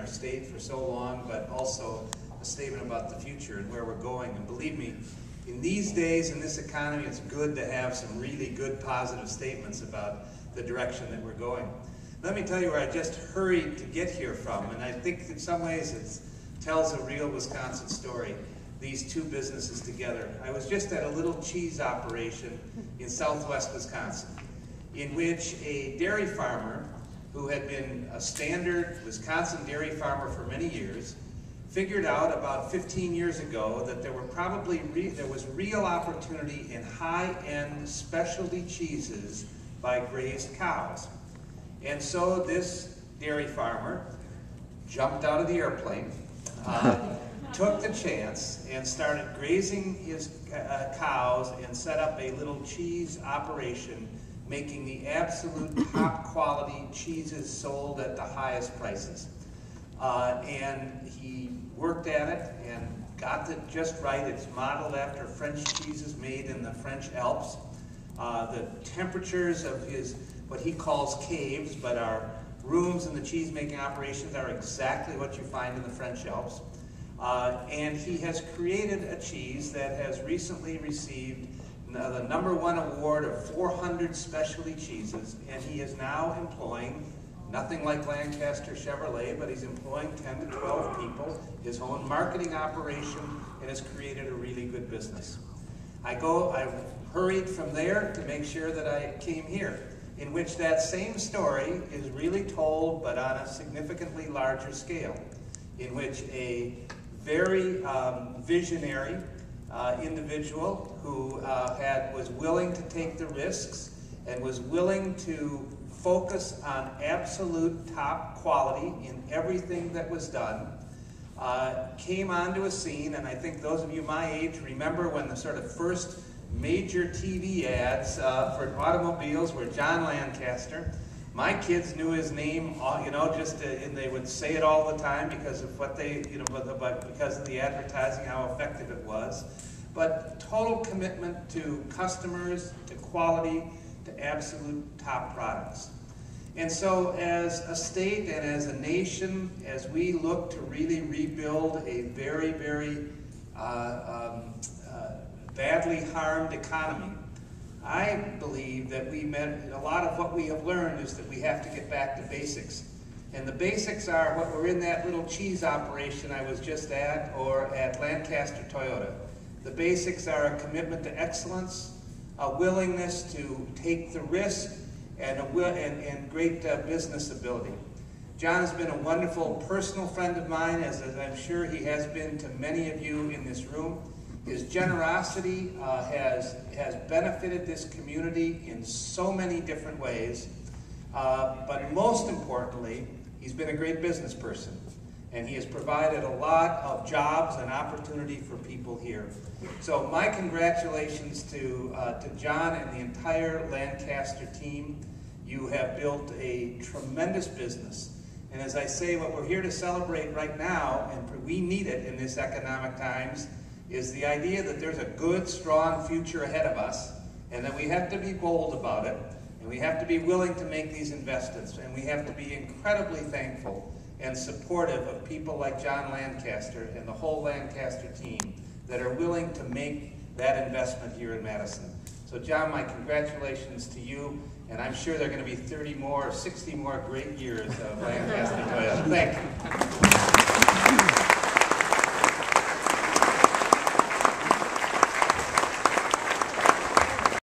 our state for so long, but also a statement about the future and where we're going. And believe me, in these days, in this economy, it's good to have some really good positive statements about the direction that we're going. Let me tell you where I just hurried to get here from, and I think in some ways it tells a real Wisconsin story, these two businesses together. I was just at a little cheese operation in southwest Wisconsin, in which a dairy farmer who had been a standard Wisconsin dairy farmer for many years figured out about 15 years ago that there was real opportunity in high-end specialty cheeses by grazed cows. And so this dairy farmer jumped out of the airplane, took the chance, and started grazing his cows and set up a little cheese operation, making the absolute top quality cheeses sold at the highest prices. And he worked at it and got it just right. It's modeled after French cheeses made in the French Alps. The temperatures of his, what he calls caves, but our rooms in the cheese-making operations are exactly what you find in the French Alps. And he has created a cheese that has recently received the #1 award of 400 specialty cheeses, and he is now employing, nothing like Lancaster Chevrolet, but he's employing 10 to 12 people, his own marketing operation, and has created a really good business. I hurried from there to make sure that I came here, in which that same story is really told, but on a significantly larger scale, in which a very visionary individual who was willing to take the risks and was willing to focus on absolute top quality in everything that was done, came onto a scene. And I think those of you my age remember when the sort of first major TV ads for automobiles were Jon Lancaster. My kids knew his name, and they would say it all the time because of what they, because of the advertising, how effective it was. But total commitment to customers, to quality, to absolute top products. And so as a state and as a nation, as we look to really rebuild a very, very badly harmed economy, I believe that a lot of what we have learned is that we have to get back to basics. And the basics are what were in that little cheese operation I was just at, or at Lancaster Toyota. The basics are a commitment to excellence, a willingness to take the risk, and great business ability. Jon has been a wonderful personal friend of mine, as I'm sure he has been to many of you in this room. His generosity has benefited this community in so many different ways, but most importantly, he's been a great business person, and he has provided a lot of jobs and opportunity for people here. So my congratulations to Jon and the entire Lancaster team. You have built a tremendous business. And as I say, what we're here to celebrate right now, and we need it in this economic times, is the idea that there's a good, strong future ahead of us, and that we have to be bold about it, and we have to be willing to make these investments, and we have to be incredibly thankful and supportive of people like Jon Lancaster and the whole Lancaster team that are willing to make that investment here in Madison. So Jon, my congratulations to you, and I'm sure there are going to be 30 more, 60 more great years of Lancaster Toyota. Thank you.